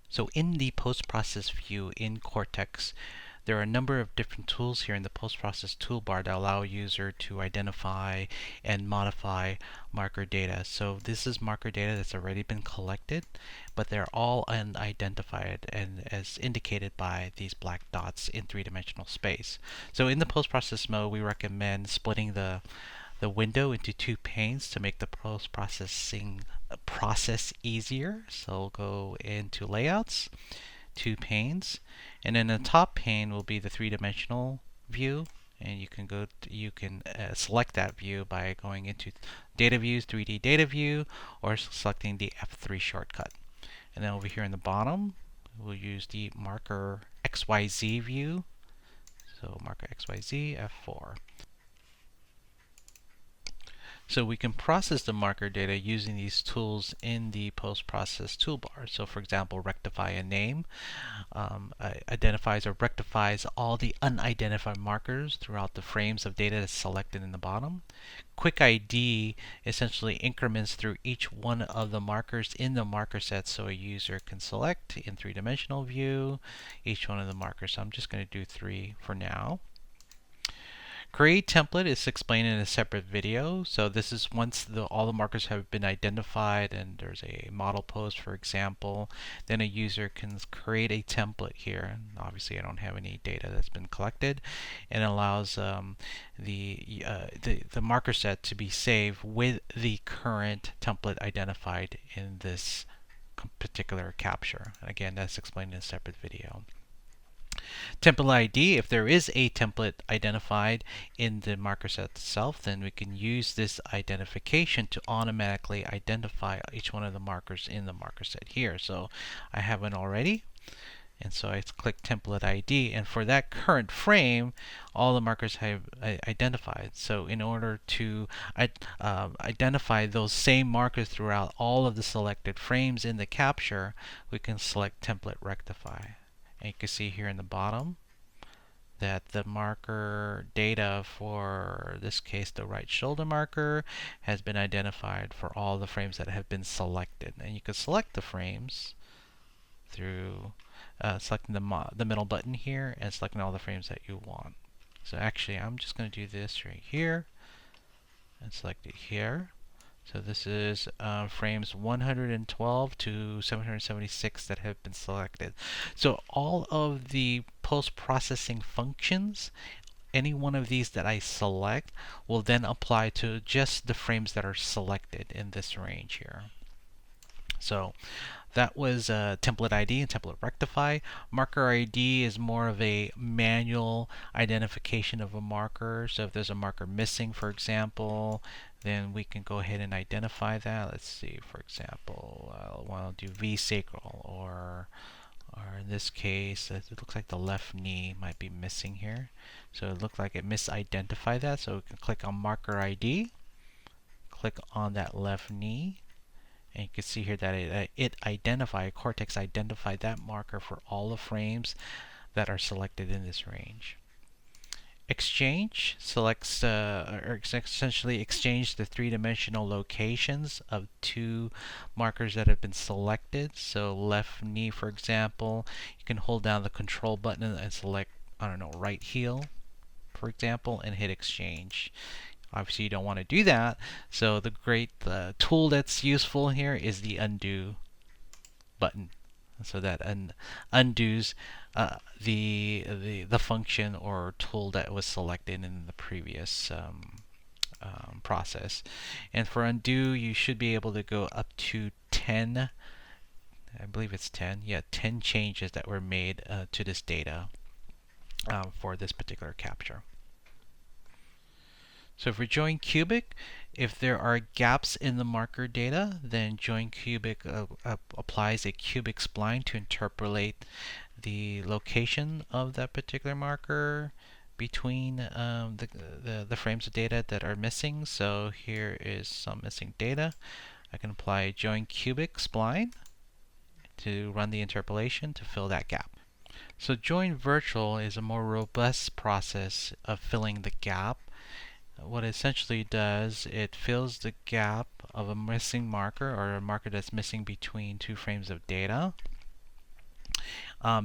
So in the post-process view in Cortex, there are a number of different tools here in the post-process toolbar that allow a user to identify and modify marker data. So this is marker data that's already been collected, but they're all unidentified and as indicated by these black dots in three-dimensional space. So in the post-process mode, we recommend splitting the window into two panes to make the post-processing process easier. So we'll go into layouts, two panes, and then the top pane will be the three-dimensional view, and you can select that view by going into data views, 3D data view, or selecting the F3 shortcut. And then over here in the bottom, we'll use the marker XYZ view. So marker XYZ F4. So we can process the marker data using these tools in the post-process toolbar. So for example, rectify a name identifies or rectifies all the unidentified markers throughout the frames of data that's selected in the bottom. Quick ID essentially increments through each one of the markers in the marker set, so a user can select in three-dimensional view each one of the markers. So I'm just going to do 3 for now. Create template is explained in a separate video. So this is once all the markers have been identified and there's a model pose, for example, then a user can create a template here. Obviously, I don't have any data that's been collected, and allows the marker set to be saved with the current template identified in this particular capture. Again, that's explained in a separate video. Template ID, if there is a template identified in the marker set itself, then we can use this identification to automatically identify each one of the markers in the marker set here. So I have one already, and so I click template ID, and for that current frame, all the markers have identified. So in order to identify those same markers throughout all of the selected frames in the capture, we can select template rectify. And you can see here in the bottom that the marker data for this case, the right shoulder marker, has been identified for all the frames that have been selected. And you can select the frames through selecting the middle button here and selecting all the frames that you want. So actually, I'm just going to do this right here and select it here. So this is frames 112 to 776 that have been selected. So all of the post-processing functions, any one of these that I select, will then apply to just the frames that are selected in this range here. So that was template ID and template rectify. Marker ID is more of a manual identification of a marker. So if there's a marker missing, for example, then we can go ahead and identify that. Let's see, for example, I want to do V sacral, or in this case, it looks like the left knee might be missing here. So it looked like it misidentified that. So we can click on marker ID, click on that left knee, and you can see here that Cortex identified that marker for all the frames that are selected in this range. Exchange selects, or essentially exchange the three-dimensional locations of two markers that have been selected. So left knee, for example, you can hold down the control button and select, I don't know, right heel, for example, and hit exchange. Obviously, you don't want to do that. So the tool that's useful here is the undo button. So that undoes the function or tool that was selected in the previous process. And for undo, you should be able to go up to 10. I believe it's 10. Yeah, 10 changes that were made to this data for this particular capture. So if we join cubic, if there are gaps in the marker data, then join cubic applies a cubic spline to interpolate the location of that particular marker between the frames of data that are missing. So here is some missing data. I can apply join cubic spline to run the interpolation to fill that gap. So join virtual is a more robust process of filling the gap. What it essentially does, it fills the gap of a missing marker, or a marker that's missing between two frames of data.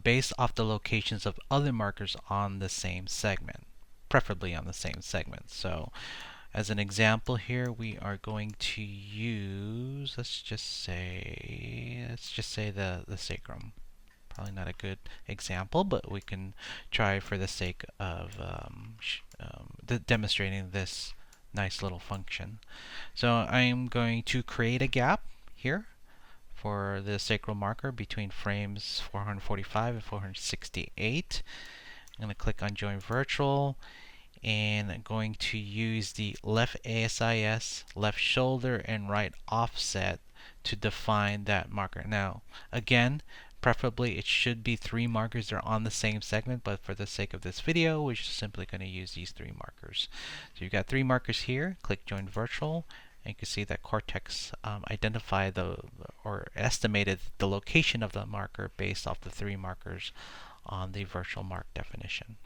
based off the locations of other markers on the same segment, preferably on the same segment. So as an example here, we are going to use, let's just say the sacrum. Probably not a good example, but we can try for the sake of demonstrating this nice little function. So I'm going to create a gap here for the sacral marker between frames 445 and 468. I'm going to click on Join Virtual, and I'm going to use the left ASIS, left shoulder, and right offset to define that marker. Now, again, preferably it should be 3 markers that are on the same segment, but for the sake of this video, we're just simply going to use these 3 markers. So you've got 3 markers here. Click Join Virtual, and you can see that Cortex identified or estimated the location of the marker based off the 3 markers on the virtual mark definition.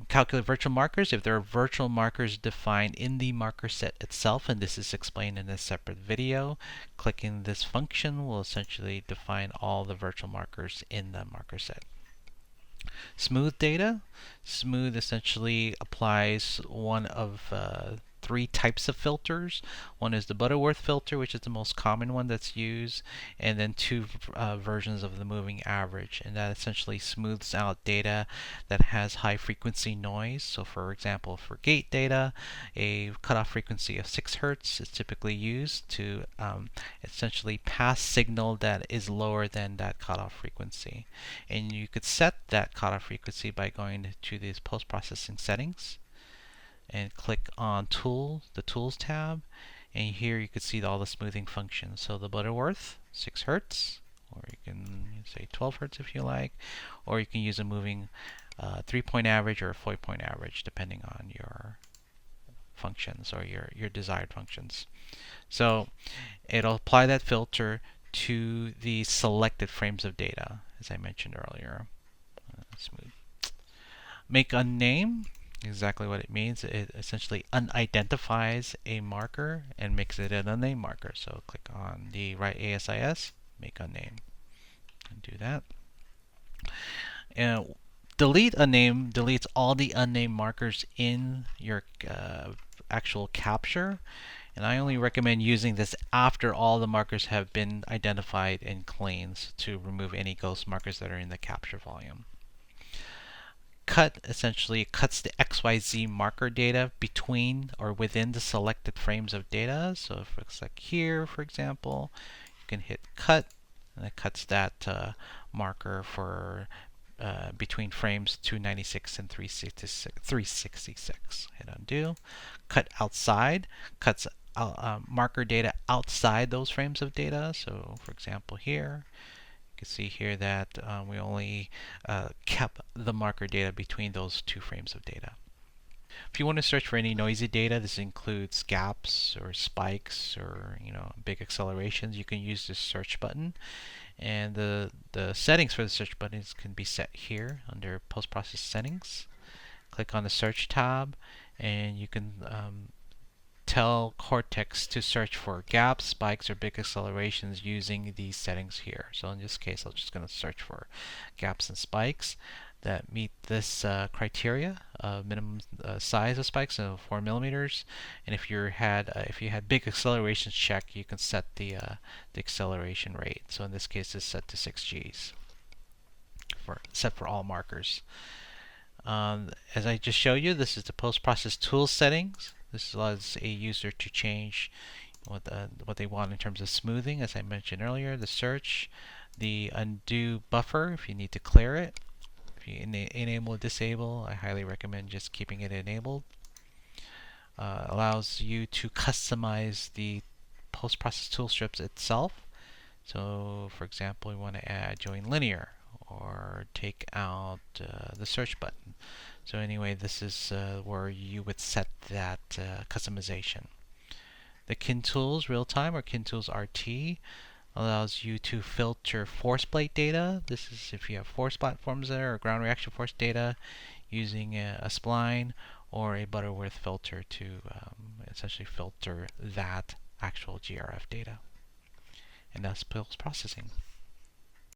Calculate virtual markers. If there are virtual markers defined in the marker set itself, and this is explained in a separate video, clicking this function will essentially define all the virtual markers in the marker set. Smooth data. Smooth essentially applies one of 3 types of filters. One is the Butterworth filter, which is the most common one that's used, and then 2 versions of the moving average, and that essentially smooths out data that has high frequency noise. So for example, for gate data, a cutoff frequency of 6 Hz is typically used to essentially pass signal that is lower than that cutoff frequency. And you could set that cutoff frequency by going to these post-processing settings and click on the Tools tab, and here you can see all the smoothing functions. So the Butterworth, 6 Hz, or you can say 12 Hz if you like, or you can use a moving 3-point average or a 4-point average depending on your functions or your desired functions. So it'll apply that filter to the selected frames of data, as I mentioned earlier. Smooth. Make unname. Exactly what it means. It essentially unidentifies a marker and makes it an unnamed marker. So click on the right ASIS, make unname, and do that. And delete unnamed deletes all the unnamed markers in your actual capture. And I only recommend using this after all the markers have been identified and cleaned to remove any ghost markers that are in the capture volume. Cut essentially cuts the XYZ marker data between or within the selected frames of data. So if it's like here, for example, you can hit cut, and it cuts that marker for between frames 296 and 366. Hit undo. Cut outside, cuts marker data outside those frames of data. So for example here, you can see here that we only kept the marker data between those 2 frames of data. If you want to search for any noisy data, this includes gaps or spikes or big accelerations, you can use this search button. And the settings for the search buttons can be set here under post-process settings. Click on the search tab, and you can tell Cortex to search for gaps, spikes, or big accelerations using these settings here. So in this case, I'm just going to search for gaps and spikes that meet this criteria of minimum size of spikes of 4 millimeters. And if you had big accelerations checked, you can set the acceleration rate. So in this case, it's set to 6 Gs set for all markers. As I just showed you, this is the post-process tool settings. This allows a user to change what they want in terms of smoothing, as I mentioned earlier, the search, the undo buffer if you need to clear it. If you enable or disable, I highly recommend just keeping it enabled. Allows you to customize the post-process tool strips itself. So for example, we want to add join linear or take out the search button. So anyway, this is where you would set that customization. The Kin Tools Real-Time or Kin Tools RT allows you to filter force plate data. This is if you have force platforms there or ground reaction force data using a spline or a Butterworth filter to essentially filter that actual GRF data. And that's post processing.